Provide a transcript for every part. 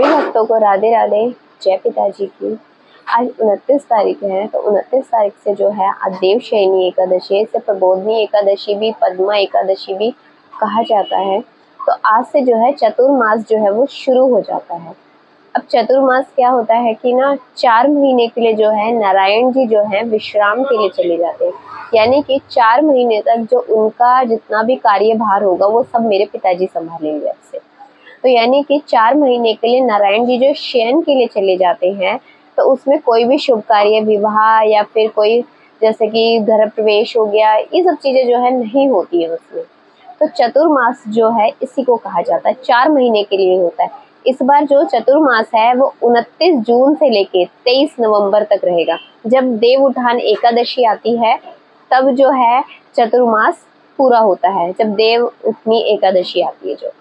सभी भक्तों को राधे राधे, जय पिताजी की। आज 29 तारीख है, तो 29 तारीख से जो है आज देवशयनी एकादशी है। इसे प्रबोधनी एकादशी भी, पद्मा एकादशी भी कहा जाता है। तो आज से जो है चतुर्मास जो है वो शुरू हो जाता है। अब चतुर्मास क्या होता है कि ना 4 महीने के लिए जो है नारायण जी जो है विश्राम के लिए चले जाते हैं। यानी कि 4 महीने तक जो उनका जितना भी कार्यभार होगा वो सब मेरे पिताजी संभालेंगे अब से। तो यानी कि 4 महीने के लिए नारायण जी जो शयन के लिए चले जाते हैं, तो उसमें कोई भी शुभ कार्य, विवाह या फिर कोई जैसे कि गृह प्रवेश हो गया, ये सब चीजें जो है नहीं होती है उसमें। तो चतुर्मास जो है इसी को कहा जाता है, 4 महीने के लिए होता है। इस बार जो चतुर्मास है वो 29 जून से लेके 23 नवंबर तक रहेगा। जब देव उठान एकादशी आती है तब जो है चतुर्मास पूरा होता है, जब देव उठनी एकादशी आती है जो।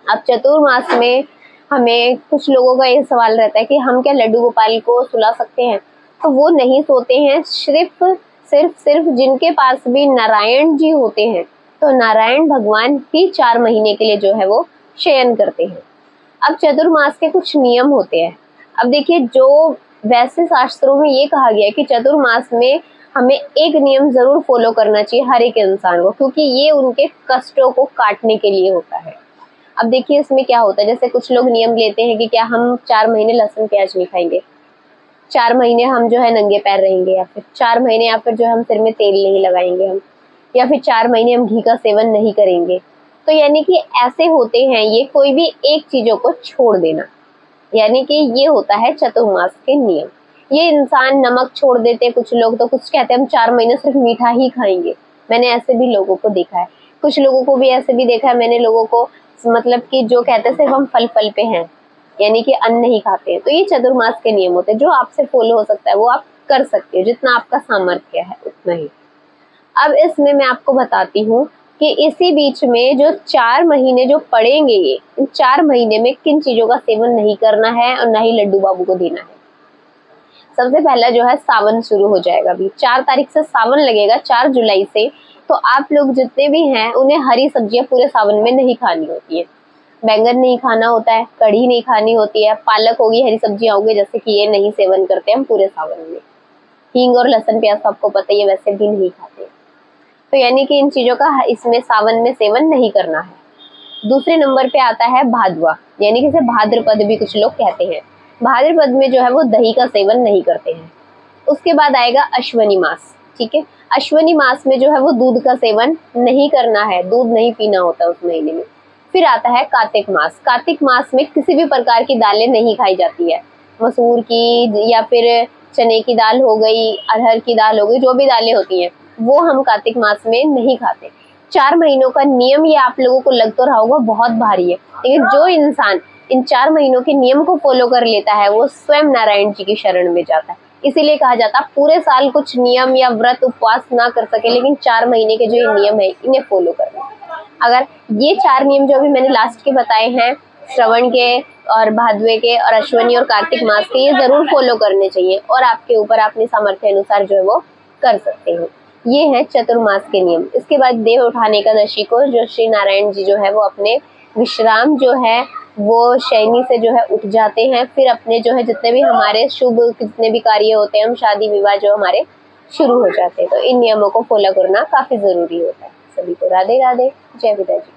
अब चतुर्मास में हमें कुछ लोगों का ये सवाल रहता है कि हम क्या लड्डू गोपाल को सुला सकते हैं? तो वो नहीं सोते हैं, सिर्फ जिनके पास भी नारायण जी होते हैं, तो नारायण भगवान ही 4 महीने के लिए जो है वो शयन करते हैं। अब चतुर्मास के कुछ नियम होते हैं। अब देखिए, जो वैसे शास्त्रों में ये कहा गया है कि चतुर्मास में हमें एक नियम जरूर फॉलो करना चाहिए हर एक इंसान को, क्योंकि ये उनके कष्टों को काटने के लिए होता है। अब देखिए इसमें क्या होता है, जैसे कुछ लोग नियम लेते हैं कि क्या हम 4 महीने लहसुन प्याज नहीं खाएंगे, 4 महीने हम जो है नंगे पैर रहेंगे, या फिर 4 महीने या फिर जो हम सिर में तेल नहीं लगाएंगे हम, या फिर 4 महीने हम घी का सेवन नहीं करेंगे। तो यानी कि ऐसे होते हैं ये, कोई भी एक चीजों को छोड़ देना, यानी कि ये होता है चतुर्मास के नियम। ये इंसान नमक छोड़ देते हैं कुछ लोग, तो कुछ कहते हैं हम 4 महीने सिर्फ मीठा ही खाएंगे। मैंने ऐसे भी लोगों को देखा है, कुछ लोगों को भी ऐसे भी देखा है मैंने लोगों को, मतलब कि जो कहते हैं सिर्फ हम फल पे हैं, यानी कि अन्न नहीं खाते हैं। तो ये चतुर्मास के नियम होते हैं, जो आपसे फॉलो हो सकता है वो आप कर सकते हो, जितना आपका सामर्थ्य है उतना ही। अब इसमें मैं आपको बताती हूँ कि इसी बीच में जो 4 महीने जो पड़ेंगे, ये इन 4 महीने में किन चीजों का सेवन नहीं करना है और ना ही लड्डू बाबू को देना है। सबसे पहला जो है सावन शुरू हो जाएगा, अभी 4 तारीख से सावन लगेगा, 4 जुलाई से। तो आप लोग जितने भी हैं उन्हें हरी सब्जियां पूरे सावन में नहीं खानी होती है। बैंगन नहीं खाना होता है, कढ़ी नहीं खानी होती है, पालक होगी, हरी सब्जियां होगी, जैसे कि ये नहीं सेवन करते हम पूरे सावन में। हींग और लहसुन प्याज तो आपको पता ही है, वैसे भी नहीं खाते। तो यानी कि इन चीजों का इसमें सावन में सेवन नहीं करना है। दूसरे नंबर पे आता है भादवा, यानी कि इसे भाद्रपद भी कुछ लोग कहते हैं। भाद्रपद में जो है वो दही का सेवन नहीं करते हैं। उसके बाद आएगा अश्वनी मास, ठीक है। अश्वनी मास में जो है वो दूध का सेवन नहीं करना है, दूध नहीं पीना होता उस महीने में। फिर आता है कार्तिक मास। कार्तिक मास में किसी भी प्रकार की दालें नहीं खाई जाती है, मसूर की या फिर चने की दाल हो गई, अरहर की दाल हो गई, जो भी दालें होती हैं वो हम कार्तिक मास में नहीं खाते। 4 महीनों का नियम ये आप लोगों को लग तो रहा होगा बहुत भारी है, लेकिन जो इंसान इन 4 महीनों के नियम को फॉलो कर लेता है वो स्वयं नारायण जी की शरण में जाता है। इसीलिए कहा जाता है पूरे साल कुछ नियम या व्रत उपवास ना कर सके, लेकिन 4 महीने के जो ये नियम है इन्हें फॉलो करना। अगर ये 4 नियम जो अभी मैंने लास्ट के बताए हैं, श्रवण के और भादवे के और अश्वनी और कार्तिक मास के, ये जरूर फॉलो करने चाहिए और आपके ऊपर अपने सामर्थ्य अनुसार जो है वो कर सकते हो। ये है चतुर्मास के नियम। इसके बाद देव उठान एकादशी को जो श्री नारायण जी जो है वो अपने विश्राम जो है वो शयनी से जो है उठ जाते हैं, फिर अपने जो है जितने भी हमारे शुभ जितने भी कार्य होते हैं, हम शादी विवाह जो हमारे शुरू हो जाते हैं। तो इन नियमों को फॉलो करना काफी जरूरी होता है। सभी को राधे राधे, जय पिताजी।